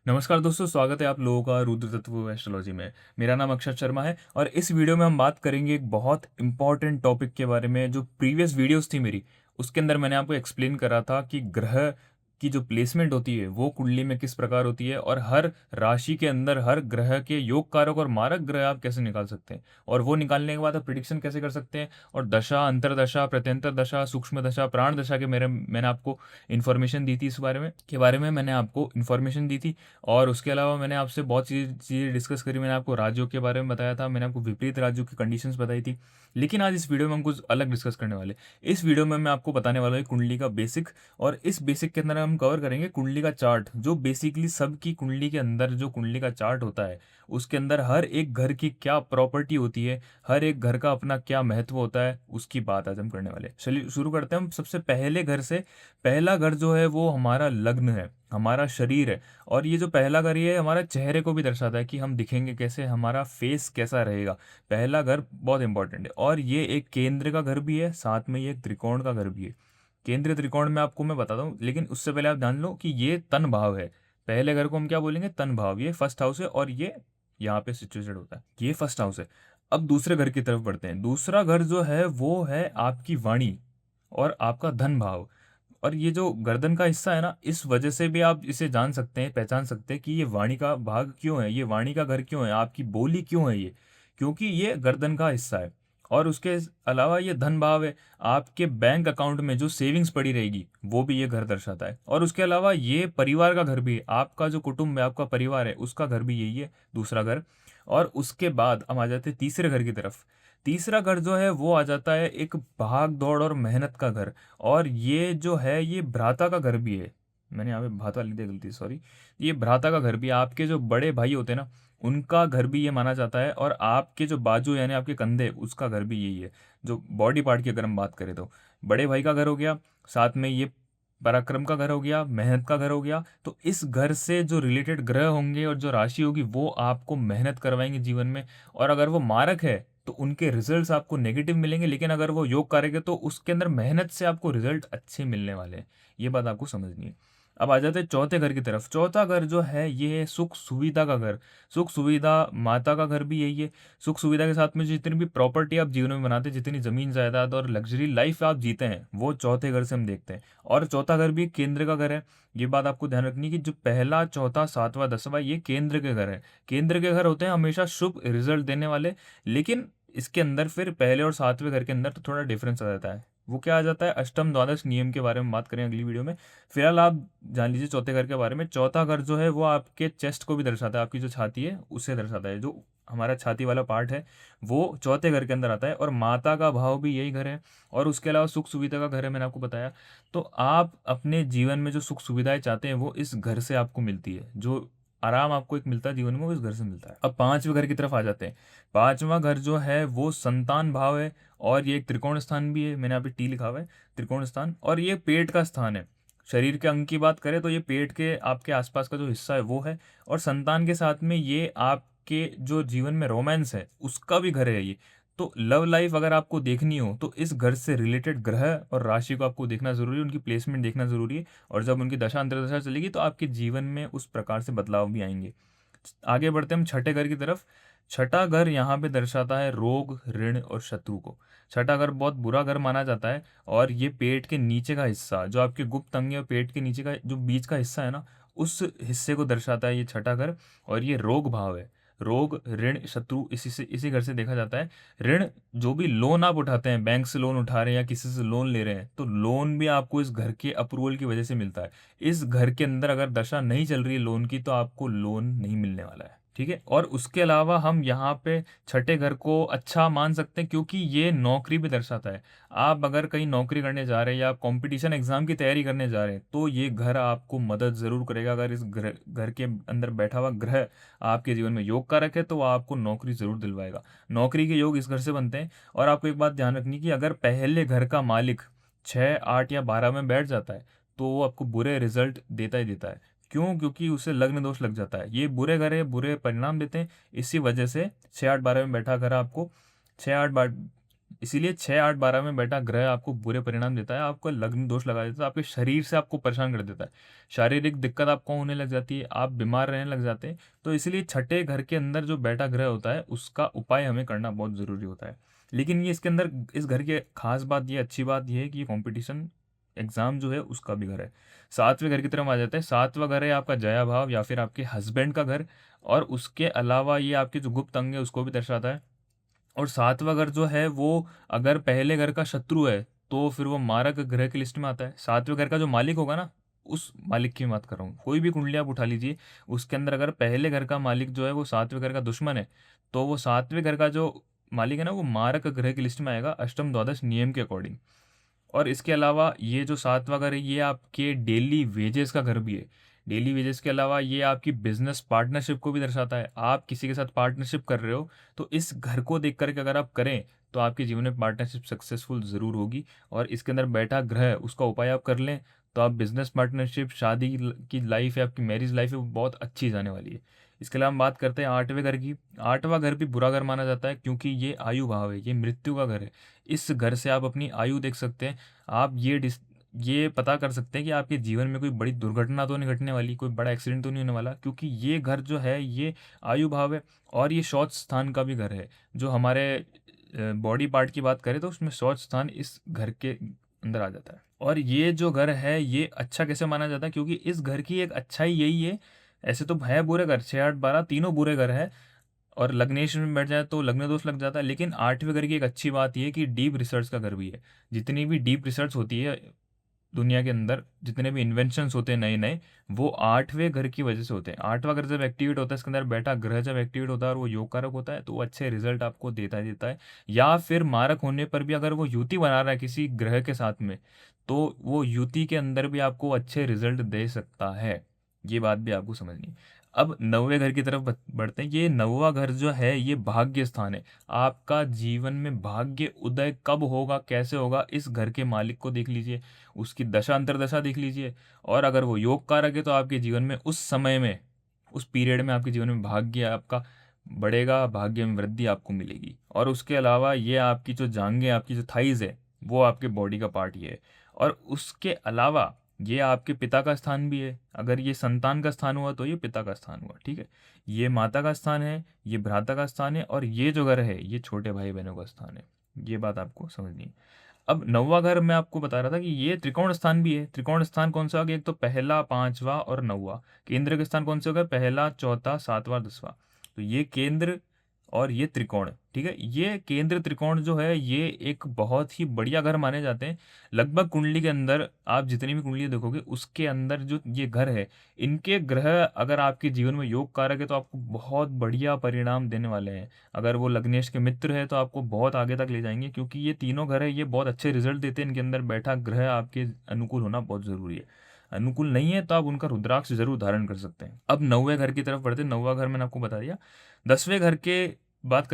नमस्कार दोस्तों, स्वागत है आप लोगों का रुद्र तत्व एस्ट्रोलॉजी में। मेरा नाम अक्षत शर्मा है और इस वीडियो में हम बात करेंगे एक बहुत इंपॉर्टेंट टॉपिक के बारे में। जो प्रीवियस वीडियोस थी मेरी, उसके अंदर मैंने आपको एक्सप्लेन करा था कि ग्रह की जो प्लेसमेंट होती है वो कुंडली में किस प्रकार होती है, और हर राशि के अंदर हर ग्रह के योग कारक और मारक ग्रह आप कैसे निकाल सकते हैं, और वो निकालने के बाद आप प्रिडिक्शन कैसे कर सकते हैं। और दशा, अंतरदशा, प्रत्यंतर दशा, सूक्ष्म दशा, प्राण दशा के मेरे मैंने आपको इन्फॉर्मेशन दी थी। इस बारे में मैंने आपको इन्फॉर्मेशन दी थी। और उसके अलावा मैंने आपसे बहुत चीज़ें डिस्कस करी। मैंने आपको राज्यों के बारे में बताया था, मैंने आपको विपरीत राज्यों की कंडीशंस बताई थी। लेकिन आज इस वीडियो में हम कुछ अलग डिस्कस करने वाले। इस वीडियो में मैं आपको बताने वाला हूँ कुंडली का बेसिक, और इस बेसिक के अंदर हम कवर करेंगे कुंडली का चार्ट, जो बेसिकली सबकी कुंडली के अंदर जो कुंडली का चार्ट होता है उसके अंदर हर एक घर की क्या प्रॉपर्टी होती है, हर एक घर का अपना क्या महत्व होता है, उसकी बात आज हम करने वाले हैं। चलिए शुरू करते हैं हम सबसे पहले घर से। पहला घर जो है वो हमारा लग्न है, हमारा शरीर है। और ये जो पहला घर ये हमारा चेहरे को भी दर्शाता है कि हम दिखेंगे कैसे, हमारा फेस कैसा रहेगा। पहला घर बहुत इंपॉर्टेंट है, और ये एक केंद्र का घर भी है, साथ में ये एक त्रिकोण का घर भी है। केंद्रीय त्रिकोण में आपको मैं बताता हूँ, लेकिन उससे पहले आप जान लो कि ये तन भाव है। पहले घर को हम क्या बोलेंगे, तन भाव। ये फर्स्ट हाउस है और ये यहाँ पे सिचुएटेड होता है, ये फर्स्ट हाउस है। अब दूसरे घर की तरफ बढ़ते हैं। दूसरा घर जो है वो है आपकी वाणी और आपका धन भाव। और ये जो गर्दन का हिस्सा है ना, इस वजह से भी आप इसे जान सकते हैं, पहचान सकते हैं कि ये वाणी का भाग क्यों है, ये वाणी का घर क्यों है, आपकी बोली क्यों है ये, क्योंकि ये गर्दन का हिस्सा है। और उसके अलावा ये धन भाव है, आपके बैंक अकाउंट में जो सेविंग्स पड़ी रहेगी वो भी ये घर दर्शाता है। और उसके अलावा ये परिवार का घर भी है, आपका जो कुटुंब है, आपका परिवार है, उसका घर भी यही है, दूसरा घर। और उसके बाद हम आ जाते हैं तीसरे घर की तरफ। तीसरा घर जो है वो आ जाता है एक भाग दौड़ और मेहनत का घर। और ये जो है ये भ्राता का घर भी है। मैंने यहाँ पे भाता लिख दिया, गलती, सॉरी। ये भ्राता का घर भी है, आपके जो बड़े भाई होते हैं ना, उनका घर भी ये माना जाता है। और आपके जो बाजू यानी आपके कंधे, उसका घर भी यही है। जो बॉडी पार्ट की अगर हम बात करें तो बड़े भाई का घर हो गया, साथ में ये पराक्रम का घर हो गया, मेहनत का घर हो गया। तो इस घर से जो रिलेटेड ग्रह होंगे और जो राशि होगी वो आपको मेहनत करवाएंगे जीवन में। और अगर वो मारक है तो उनके रिजल्ट्स आपको नेगेटिव मिलेंगे, लेकिन अगर वो योग कारक है तो उसके अंदर मेहनत से आपको रिजल्ट अच्छे मिलने वाले हैं। ये बात आपको समझनी है। अब आ जाते हैं चौथे घर की तरफ। चौथा घर जो है ये है सुख सुविधा का घर। सुख सुविधा, माता का घर भी यही है। सुख सुविधा के साथ में जितनी भी प्रॉपर्टी आप जीवन में बनाते हैं, जितनी जमीन जायदाद और लग्जरी लाइफ आप जीते हैं, वो चौथे घर से हम देखते हैं। और चौथा घर भी केंद्र का घर है। ये बात आपको ध्यान रखनी है कि जो पहला, चौथा, सातवां, दसवां, ये केंद्र के घर है। केंद्र के घर होते हैं हमेशा शुभ रिजल्ट देने वाले। लेकिन इसके अंदर फिर पहले और सातवें घर के अंदर तो थोड़ा डिफरेंस आ जाता है। वो क्या आ जाता है, अष्टम द्वादश नियम के बारे में बात करें अगली वीडियो में। फिलहाल आप जान लीजिए चौथे घर के बारे में। चौथा घर जो है वो आपके चेस्ट को भी दर्शाता है, आपकी जो छाती है उसे दर्शाता है। जो हमारा छाती वाला पार्ट है वो चौथे घर के अंदर आता है। और माता का भाव भी यही घर है। और उसके अलावा सुख सुविधा का घर है, मैंने आपको बताया। तो आप अपने जीवन में जो सुख सुविधाएं चाहते हैं वो इस घर से आपको मिलती है। जो आराम आपको एक मिलता है जीवन में, वो इस घर से मिलता है। अब पांचवें घर की तरफ आ जाते हैं। पांचवा घर जो है वो संतान भाव है। और ये एक त्रिकोण स्थान भी है, मैंने यहाँ पे टी लिखा हुआ है, त्रिकोण स्थान। और ये पेट का स्थान है। शरीर के अंग की बात करें तो ये पेट के आपके आसपास का जो हिस्सा है वो है। और संतान के साथ में ये आपके जो जीवन में रोमांस है उसका भी घर है ये। तो लव लाइफ अगर आपको देखनी हो तो इस घर से रिलेटेड ग्रह और राशि को आपको देखना जरूरी है, उनकी प्लेसमेंट देखना जरूरी है। और जब उनकी दशा अंतर्दशा चलेगी तो आपके जीवन में उस प्रकार से बदलाव भी आएंगे। आगे बढ़ते हैं हम छठे घर की तरफ। छठा घर यहाँ पे दर्शाता है रोग, ऋण और शत्रु को। छठा घर बहुत बुरा घर माना जाता है। और ये पेट के नीचे का हिस्सा, जो आपके गुप्त अंग और पेट के नीचे का जो बीच का हिस्सा है ना, उस हिस्से को दर्शाता है ये छठा घर। और ये रोग भाव है। रोग, ऋण, शत्रु इसी घर से देखा जाता है। ऋण, जो भी लोन आप उठाते हैं, बैंक से लोन उठा रहे हैं या किसी से लोन ले रहे हैं, तो लोन भी आपको इस घर के अप्रूवल की वजह से मिलता है। इस घर के अंदर अगर दशा नहीं चल रही है लोन की तो आपको लोन नहीं मिलने वाला है, ठीक है। और उसके अलावा हम यहाँ पे छठे घर को अच्छा मान सकते हैं क्योंकि ये नौकरी भी दर्शाता है। आप अगर कहीं नौकरी करने जा रहे हैं या कंपटीशन एग्जाम की तैयारी करने जा रहे हैं तो ये घर आपको मदद जरूर करेगा। अगर इस घर के अंदर बैठा हुआ ग्रह आपके जीवन में योग कारक है तो वो आपको नौकरी जरूर दिलवाएगा। नौकरी के योग इस घर से बनते हैं। और आपको एक बात ध्यान रखनी कि अगर पहले घर का मालिक 6, 8 या 12 में बैठ जाता है तो वो आपको बुरे रिजल्ट देता ही देता है। क्यों? क्योंकि उसे लग्न दोष लग जाता है। ये बुरे घर है, बुरे परिणाम देते हैं। इसी वजह से 6, 8, 12 में बैठा घर आपको 6, 8, इसीलिए 6, 8, 12 में बैठा ग्रह आपको बुरे परिणाम देता है, आपको लग्न दोष लगा देता है, आपके शरीर से आपको परेशान कर देता है, शारीरिक दिक्कत आपको होने लग जाती है, आप बीमार रहने लग जाते हैं। तो इसलिए छठे घर के अंदर जो बैठा ग्रह होता है उसका उपाय हमें करना बहुत ज़रूरी होता है। लेकिन ये इसके अंदर इस घर की खास बात ये, अच्छी बात ये है कि ये कॉम्पिटिशन एग्ज़ाम जो है उसका भी घर है। सातवें घर की तरफ आ जाता है। सातवां घर है आपका जया भाव या फिर आपके हस्बैंड का घर, और उसके अलावा ये आपके जो गुप्त अंग है उसको भी दर्शाता है। और सातवां घर जो है वो अगर पहले घर का शत्रु है तो फिर वो मारक ग्रह की लिस्ट में आता है। सातवें घर का जो मालिक होगा ना, उस मालिक की बात कर रहा हूँ, कोई भी कुंडली आप उठा लीजिए, उसके अंदर अगर पहले घर का मालिक जो है वो सातवें घर का दुश्मन है, तो वो सातवें घर का जो मालिक है ना वो मारक ग्रह की लिस्ट में आएगा, अष्टम द्वादश नियम के अकॉर्डिंग। और इसके अलावा ये जो सातवां घर है ये आपके डेली वेजेस का घर भी है। डेली वेजेस के अलावा ये आपकी बिजनेस पार्टनरशिप को भी दर्शाता है। आप किसी के साथ पार्टनरशिप कर रहे हो तो इस घर को देख करके अगर आप करें तो आपके जीवन में पार्टनरशिप सक्सेसफुल ज़रूर होगी। और इसके अंदर बैठा ग्रह उसका उपाय आप कर लें तो आप बिजनेस पार्टनरशिप, शादी की लाइफ है, आपकी मैरिज लाइफ है, वो बहुत अच्छी जाने वाली है। इसके अलावा हम बात करते हैं आठवें घर की। आठवां घर भी बुरा घर माना जाता है क्योंकि ये आयु भाव है, ये मृत्यु का घर है। इस घर से आप अपनी आयु देख सकते हैं। आप ये पता कर सकते हैं कि आपके जीवन में कोई बड़ी दुर्घटना तो नहीं घटने वाली, कोई बड़ा एक्सीडेंट तो नहीं होने वाला, क्योंकि ये घर जो है ये आयु भाव है। और ये शौच स्थान का भी घर है। जो हमारे बॉडी पार्ट की बात करें तो उसमें शौच स्थान इस घर के अंदर आ जाता है। और ये जो घर है ये अच्छा कैसे माना जाता है, क्योंकि इस घर की एक अच्छाई यही है। ऐसे तो है बुरे घर, 6, 8, 12 तीनों बुरे घर है, और लग्नेश में बैठ जाए तो लग्न दोष लग जाता है। लेकिन आठवें घर की एक अच्छी बात यह है कि डीप रिसर्च का घर भी है। जितनी भी डीप रिसर्च होती है दुनिया के अंदर, जितने भी इन्वेंशंस होते हैं नए नए, वो आठवें घर की वजह से होते हैं। आठवां घर जब एक्टिवेट होता है, इसके अंदर बैठा ग्रह जब एक्टिवेट होता है और वो योग कारक होता है तो वो अच्छे रिजल्ट आपको देता है। या फिर मारक होने पर भी अगर वो युति बना रहा है किसी ग्रह के साथ में, तो वो युति के अंदर भी आपको अच्छे रिजल्ट दे सकता है। ये बात भी आपको समझनी है। अब नौवें घर की तरफ बढ़ते हैं। ये नौवां घर जो है ये भाग्य स्थान है। आपका जीवन में भाग्य उदय कब होगा, कैसे होगा, इस घर के मालिक को देख लीजिए, उसकी दशा अंतरदशा देख लीजिए। और अगर वो योग कारक है तो आपके जीवन में उस समय में, उस पीरियड में आपके जीवन में भाग्य आपका बढ़ेगा, भाग्य में वृद्धि आपको मिलेगी। और उसके अलावा ये आपकी जो जांघें, आपकी जो थाइज है, वो आपके बॉडी का पार्ट ही है। और उसके अलावा ये आपके पिता का स्थान भी है। अगर ये संतान का स्थान हुआ तो ये पिता का स्थान हुआ, ठीक है। ये माता का स्थान है, ये भ्राता का स्थान है, और ये जो घर है ये छोटे भाई बहनों का स्थान है। ये बात आपको समझनी है। अब नौवां घर मैं आपको बता रहा था कि ये त्रिकोण स्थान भी है। त्रिकोण स्थान कौन सा हो गया, एक तो पहला, पांचवा और नौवा। केंद्र के स्थान कौन से हो गए, पहला, चौथा, सातवां, 10वां। तो ये केंद्र और ये त्रिकोण, ठीक है। ये केंद्र त्रिकोण जो है ये एक बहुत ही बढ़िया घर माने जाते हैं। लगभग कुंडली के अंदर आप जितनी भी कुंडली देखोगे उसके अंदर जो ये घर है, इनके ग्रह अगर आपके जीवन में योग कारक है तो आपको बहुत बढ़िया परिणाम देने वाले हैं। अगर वो लग्नेश के मित्र है तो आपको बहुत आगे तक ले जाएंगे, क्योंकि ये तीनों घर है ये बहुत अच्छे रिजल्ट देते हैं। इनके अंदर बैठा ग्रह आपके अनुकूल होना बहुत जरूरी है। अनुकूल नहीं है तो आप उनका रुद्राक्ष जरूर धारण कर सकते हैं। अब नौवें घर की तरफ बढ़ते हैं। नौवां घर मैंने आपको बता दिया। 10वें घर के बात